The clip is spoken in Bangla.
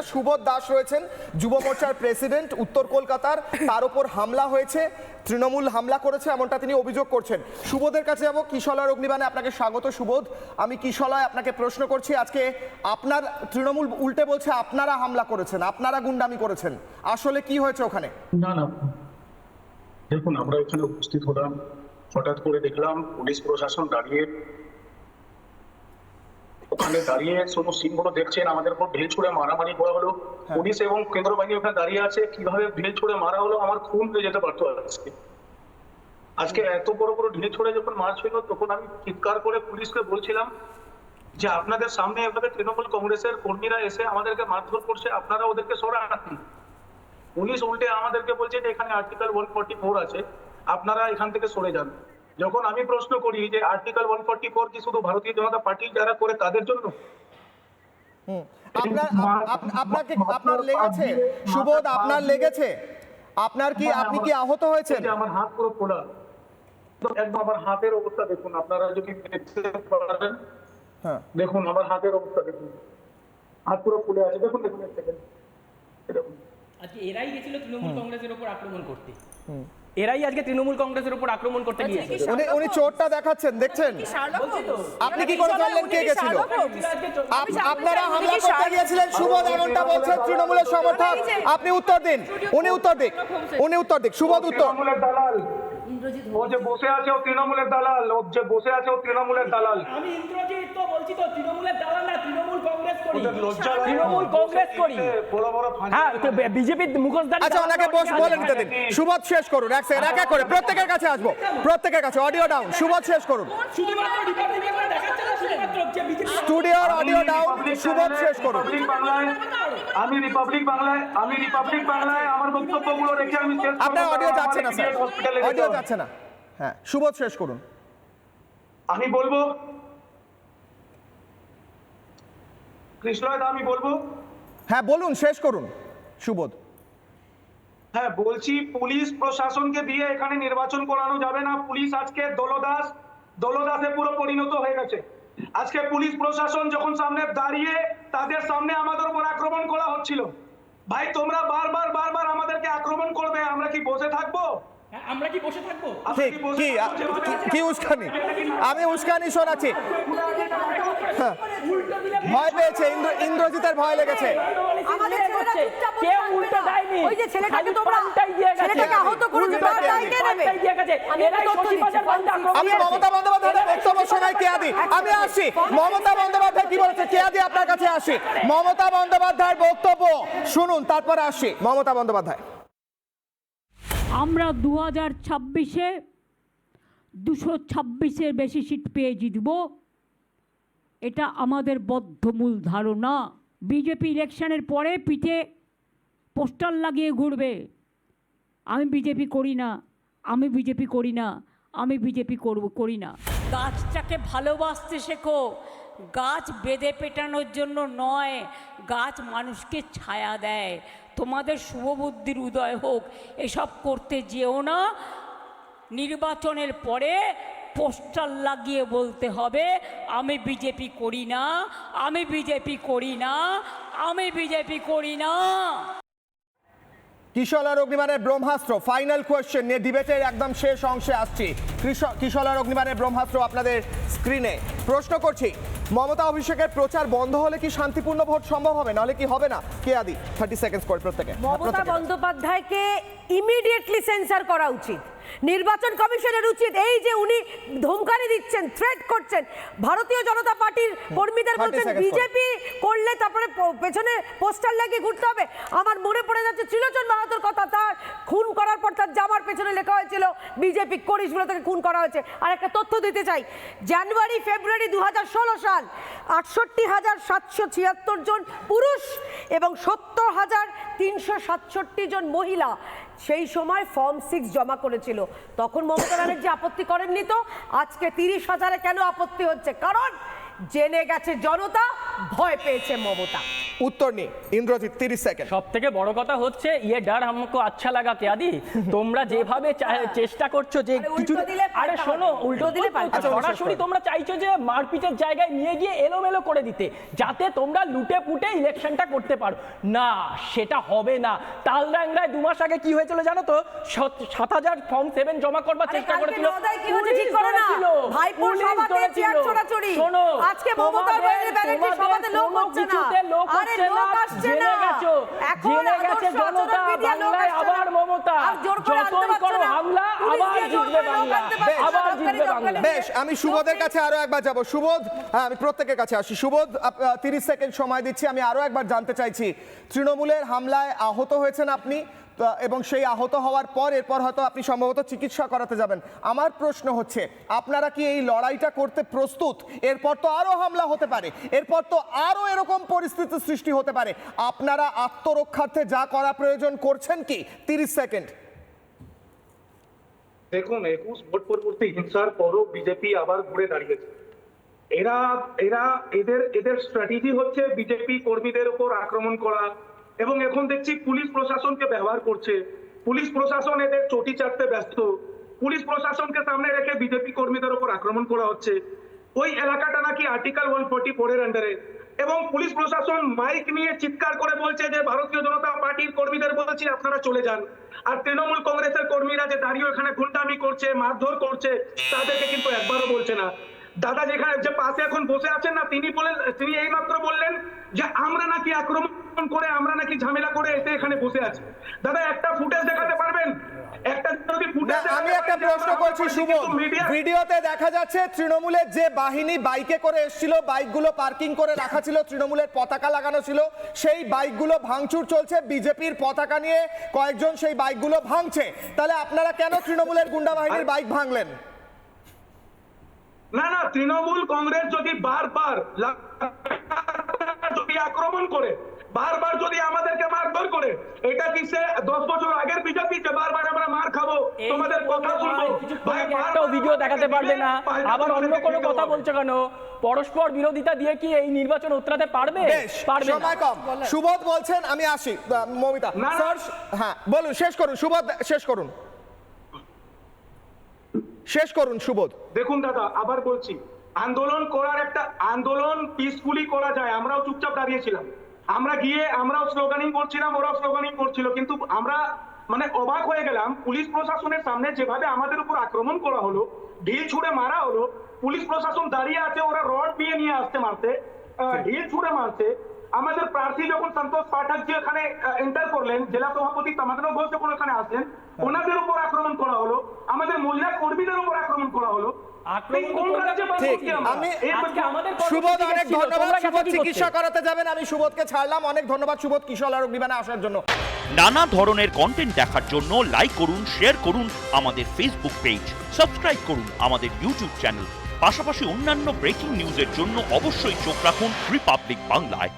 সুবোধ দাস রয়েছেন যুব মোর্চার প্রেসিডেন্ট উত্তর কলকাতার, তার উপর হামলা হয়েছে, তৃণমূল হামলা করেছে এমনটা তিনি অভিযোগ করছেন। সুবোধের কাছে যাব। কিশলয় অগ্নিবাণে আপনাকে স্বাগত সুবোধ। আমি কিশলয় আপনাকে প্রশ্ন করছি, আজকে আপনার তৃণমূল উল্টে বলছে আপনারা হামলা করেছেন, আপনারা গুন্ডামি করেছেন, আসলে কি হয়েছে ওখানে? না না, দেখুন আমরা এখানে উপস্থিত হলাম, হঠাৎ করে দেখলাম পুলিশ প্রশাসন ওখানে দাঁড়িয়ে শুধু সিনগুলো দেখছেন, আমাদের উপর ঢিল ছুড়ে মারামারি করা হলো। পুলিশ এবং কেন্দ্র বাহিনী ওখানে দাঁড়িয়ে আছে, কিভাবে ঢিল ছুড়ে মারা হলো আমার খুন হয়ে যেতে পারতো। আজকে এত বড় বড় ঢিল ছুড়ে যখন মারছিল, তখন আমি চিৎকার করে পুলিশকে বলছিলাম যে আপনাদের সামনে এভাবে তৃণমূল কংগ্রেসের কর্মীরা এসে আমাদেরকে মারধর করছে, আপনারা ওদেরকে সরান। পুলিশ উল্টে আমাদেরকে বলছে যে এখানে আর্টিকেল 144 আছে, আপনারা এখান থেকে সরে যান। যখন আমি প্রশ্ন করি যে আর্টিকেল 144 কি শুধু ভারতীয় জনতা পার্টি যারা করে তাদের জন্য? আপনার লেগেছে সুবোধ? আপনার লেগেছে? আপনি কি আহত হয়েছেন? আমার হাত পুরো ফোলা, একদম আমার হাতের অবস্থা দেখুন, আপনারা যদি দেখতে পারেন। হ্যাঁ দেখুন আমার হাতের অবস্থা দেখুন, হাত পুরো ফুলে আছে। দেখুন দেখুন এক সেকেন্ড, আজকে এরাই গেছিল তৃণমূল কংগ্রেসের উপর আক্রমণ করতে, এরাই আজকে তৃণমূল কংগ্রেসের উপর আক্রমণ করতে গিয়েছে। উনি চোরটা দেখাচ্ছেন, দেখছেন? আপনি কি করে জানলেন কে গেছিল? আপনারা হামলা করতে গিয়েছিলেন সুবোধ এমনটা বলছেন তৃণমূলের সমর্থক। আপনি উত্তর দিন, উনি উত্তর দিক। সুবোধ উত্তর। ও যে বসে আছে ও তৃণমূলের দালাল, ও যে বসে আছে ও তৃণমূলের দালাল। আমি ইন্দ্রজিৎ তো বলছি তো তৃণমূলের দালাল না, তৃণমূল কংগ্রেস করি, তৃণমূল কংগ্রেস করি। হ্যাঁ বিজেপি মুখোশধারী। আচ্ছা ওনাকে বলে নিতে দিন। সুবোধ শেষ করুন, এক সেকেন্ড, এক এক করে প্রত্যেকের কাছে আসবো, প্রত্যেকের কাছে অডিও ডাউন। সুবোধ শেষ করুন। শুধুমাত্র রিপাবলিকে করে দেখাচ্ছে না, শুধুমাত্র যে বিজেপি স্টুডিওর অডিও ডাউন। সুবোধ শেষ করুন। আমি রিপাবলিক বাংলায় আমার বক্তব্যগুলো রেখে আমি শেষ করব। আপনার অডিও যাচ্ছে না স্যার, অডিও যাচ্ছে না। হ্যাঁ সুবোধ শেষ করুন। আমি বলবো কৃষ্ণদা, আমি বলবো। হ্যাঁ বলুন, শেষ করুন সুবোধ। হ্যাঁ বলছি, পুলিশ প্রশাসনকে দিয়ে এখানে নির্বাচন করানো যাবে না। পুলিশ আজকে দলদাসে পুরো পরিণত হয়ে গেছে। আজকে পুলিশ প্রশাসন যখন সামনে দাঁড়িয়ে তাদের সামনে আমাদের উপর আক্রমণ করা হচ্ছিল। ভাই তোমরা বারবার আমাদেরকে আক্রমণ করবে, আমরা কি বসে থাকবো? আমরা কি বসে থাকবো? কি উস্কানি? আমি উস্কানি শোনাচ্ছি। ভয় পেয়েছে, ইন্দ্রজিতের ভয় লেগেছে। কেউ উল্টো দেয়নি, ওই যে ছেলেটাকে তোমরা ছেলেটাকে আহত করেছো, তার দায় কে নেবে? আমি মমতা বন্দ্যোপাধ্যায়ের বক্তব্য শোনাই কেয়াদি। আমি আসি মমতা বন্দ্যোপাধ্যায় কি বলেছে। কেয়াদি আপনার কাছে আসি, মমতা বন্দ্যোপাধ্যায়ের বক্তব্য শুনুন, তারপরে আসি মমতা বন্দ্যোপাধ্যায়। আমরা 2026-এ 226-এর বেশি সিট পেয়ে জিতব, এটা আমাদের বদ্ধমূল ধারণা। বিজেপি ইলেকশনের পরে পিঠে পোস্টার লাগিয়ে ঘুরবে, আমি বিজেপি করি না, আমি বিজেপি করি না, আমি বিজেপি করি না। গাছটাকে ভালোবাসতে শেখো, গাছ বেঁধে পেটানোর জন্য নয়, গাছ মানুষকে ছায়া দেয়। তোমাদের শুভবুদ্ধির উদয় হোক, এসব করতে যেও না। নির্বাচনের পরে পোস্টার লাগিয়ে বলতে হবে আমি বিজেপি করি না, আমি বিজেপি করি না, আমি বিজেপি করি না। কিশলয় অগ্নিবাণের ব্রহ্মাস্ত্র ফাইনাল কোয়েশ্চেন নিয়ে ডিবেটের একদম শেষ অংশে আসছি। কিশলয় অগ্নিবাণের ব্রহ্মাস্ত্র আপনাদের স্ক্রিনে। প্রশ্ন করছি, মমতা অভিষেকের প্রচার বন্ধ হলে কি শান্তিপূর্ণ ভোট সম্ভব হবে, নাহলে কি হবে না? কেয়াদি 30 সেকেন্ডস করে প্রত্যেকে। মমতা বন্দ্যোপাধ্যায়কে ইমিডিয়েটলি সেন্সর করা উচিত। নির্বাচন কমিশনের উচিত, এই যে উনি ধমকানি দিচ্ছেন, থ্রেট করছেন ভারতীয় জনতা পার্টির কর্মীদের, বলছেন বিজেপি করলে তারপরে পেছনে পোস্টার লাগিয়ে ঘুরতে হবে। আমার মনে পড়ে যাচ্ছে ত্রিলোচন বাহাদুর কথা, তার খুন করার পর তার জামার পেছনে লেখা হয়েছিল বিজেপি করিস বলে তাকে খুন করা হয়েছে। আর একটা তথ্য দিতে চাই, জানুয়ারি ফেব্রুয়ারি 2016 সাল 68,776 জন পুরুষ এবং 70,367 জন মহিলা সেই সময় ফর্ম 6 জমা করেছিল। তখন মমতা ব্যানার্জি আপত্তি করেননি। তো আজকে 30,000-এ কেন আপত্তি হচ্ছে? কারণ জেনে গেছে জনতা, ভয় পেয়েছে মমতা। उत्तर नहीं इंद्रजीत 30 सेकंड সব থেকে বড় কথা হচ্ছে ইয়ে ডার हमको अच्छा लगा क्या দি তোমরা যেভাবে চেষ্টা করছো যে আরে কিছু উল্টো দিলে আরে পাল্টা শোনো হবে। উল্টো উল্টো দিলে পাল্টা হবে। সরাসরি তোমরা চাইছো যে মারপিটের জায়গায় নিয়ে গিয়ে এলোমেলো করে দিতে যাতে তোমরা লুটে পুটে ইলেকশনটা করতে পারো না সেটা হবে না তালডাংরায় 2 মাস আগে কি হয়েছিল জানো তো 7000 ফর্ম 7 জমা করবার আরে চেষ্টা কালকে করেছিল নওদায় কি হয়েছে ঠিক করো না। ভাইপোর সভাতে চেয়ার ছোড়াছুড়ি। শোনো আজকে মমতা ব্যানার্জির সভাতে লোক হচ্ছে না। আরে লোক আসছে না। এখন জেনে গেছে আদর্শ জনতা আচরণ media লোক বাংলায় আসছে না। আবার মমতা আর জোর করে আনতে যতই পারছে করো না। হামলা পুলিশ আবার দিয়ে জোর জিতবে করে লোক বাংলা আনতে পারছে না। আবার সরকারি জিতবে জঙ্গলে বাংলা বেশ আমি সুবোধের কাছে আরো একবার যাব সুবোধ হ্যাঁ আমি প্রত্যেকের কাছে আসি সুবোধ 30 সেকেন্ড সময় দিচ্ছি আমি আরো একবার জানতে চাইছি তৃণমূলের হামলায় আহত হয়েছেন আপনি এবং সেই আহত হওয়ার পর এরপর হয়তো আপনি সম্ভবত চিকিৎসা করাতে যাবেন আমার প্রশ্ন হচ্ছে আপনারা কি এই লড়াইটা করতে প্রস্তুত এরপর তো আরো হামলা হতে পারে এরপর তো আরো এরকম পরিস্থিতির সৃষ্টি হতে পারে আপনারা আত্মরক্ষার্থে যা করা প্রয়োজন করছেন কি 30 সেকেন্ড দেখুন 21 ভোট পরবর্তী হিংসার পরও বিজেপি আবার ঘুরে দাঁড়িয়েছে এরা এরা এদের স্ট্র্যাটেজি হচ্ছে বিজেপি কর্মীদের উপর আক্রমণ করা এবং এখন দেখছি পুলিশ প্রশাসনকে ব্যবহার করছে পুলিশ প্রশাসন এদের চটি চাটতে ব্যস্ত পুলিশ প্রশাসনকে সামনে রেখে বিজেপি কর্মীদের উপর আক্রমণ করা হচ্ছে ওই এলাকাটা নাকি আর্টিকেল 144 এর আন্ডারে এবং পুলিশ প্রশাসন মাইক নিয়ে চিৎকার করে বলছে যে ভারতীয় জনতা পার্টির কর্মীদের বলছি আপনারা চলে যান আর তৃণমূল কংগ্রেসের কর্মীরা যে দাঁড়িয়ে এখানে গুন্ডামি করছে মারধর করছে তাদেরকে কিন্তু একবারও বলছে না দাদা যেখানে যে পাশে এখন বসে আছেন না তিনি এইমাত্র বললেন যে আমরা নাকি আক্রমণ করে আমরা নাকি ঝামেলা করে এসে এখানে বসে আছি দাদা একটা ফুটেজ দেখাতে পারবেন একটা যদি ফুটেজ আমি একটা প্রশ্ন করছি সুবোধ ভিডিওতে দেখা যাচ্ছে তৃণমূলের যে বাহিনী বাইকে করে এসেছিল বাইকগুলো পার্কিং করে রাখা ছিল তৃণমূলের পতাকা লাগানো ছিল সেই বাইকগুলো ভাঙচুর চলছে বিজেপির পতাকা নিয়ে কয়েকজন সেই বাইকগুলো ভাঙছে তাহলে আপনারা কেন তৃণমূলের গুন্ডা বাহিনীর বাইক ভাঙলেন না না তৃণমূল কংগ্রেস যদি বারবার যদি আক্রমণ করে বারবার যদি আমাদেরকে মারধর করে এটা কি সে 10 বছর আগের বিজেপি যে বারবার আমরা মার খাবো তোমাদের কথা শুনবো একটাও ভিডিও দেখাতে পারবে না আবার অন্য কোনো কথা বলছো কেন পরস্পর বিরোধিতা দিয়ে কি এই নির্বাচন উতরাতে পারবে পারবে না সময় কম সুবোধ বলছেন আমি আসি মমিতা স্যার হ্যাঁ বলুন শেষ করুন সুবোধ শেষ করুন সুবোধ দেখুন দাদা আবার বলছি আন্দোলন পিসফুলি করা যায় আমরাও চুপচাপ দাঁড়িয়েছিলাম আমরা গিয়ে আমরাও স্লোগানিং করছিলাম ওরাও স্লোগানিং করছিল কিন্তু আমরা মানে অবাক হয়ে গেলাম পুলিশ প্রশাসনের সামনে যেভাবে আমাদের উপর আক্রমণ করা হলো ঢিল ছুঁড়ে মারা হলো পুলিশ প্রশাসন দাঁড়িয়ে আছে ওরা রড নিয়ে আসতে মারতে ঢিল ছুঁড়ে মারতে আমাদের প্রার্থী যখন সন্তোষ পাঠক যে এখানে এন্টার করলেন জেলা সভাপতি তামাদ্র ঘোষ যখন এখানে আসলেন ওনাদের উপর আক্রমণ করা হলো আমাদের মহিলা কর্মীদের উপর আক্রমণ করা হলো সুবোধ অনেক ধন্যবাদ সুবোধ চিকিৎসা করাতে যাবেন আমি সুবোধকে ছাড়লাম অনেক ধন্যবাদ সুবোধ কিশোর আরোগ্য নিবানে আসার জন্য নানা ধরনের কন্টেন্ট দেখার জন্য লাইক করুন শেয়ার করুন আমাদের ফেসবুক পেজ সাবস্ক্রাইব করুন আমাদের ইউটিউব চ্যানেল পাশাপাশি অন্যান্য ব্রেকিং নিউজের জন্য অবশ্যই চোখ রাখুন রিপাবলিক বাংলায়।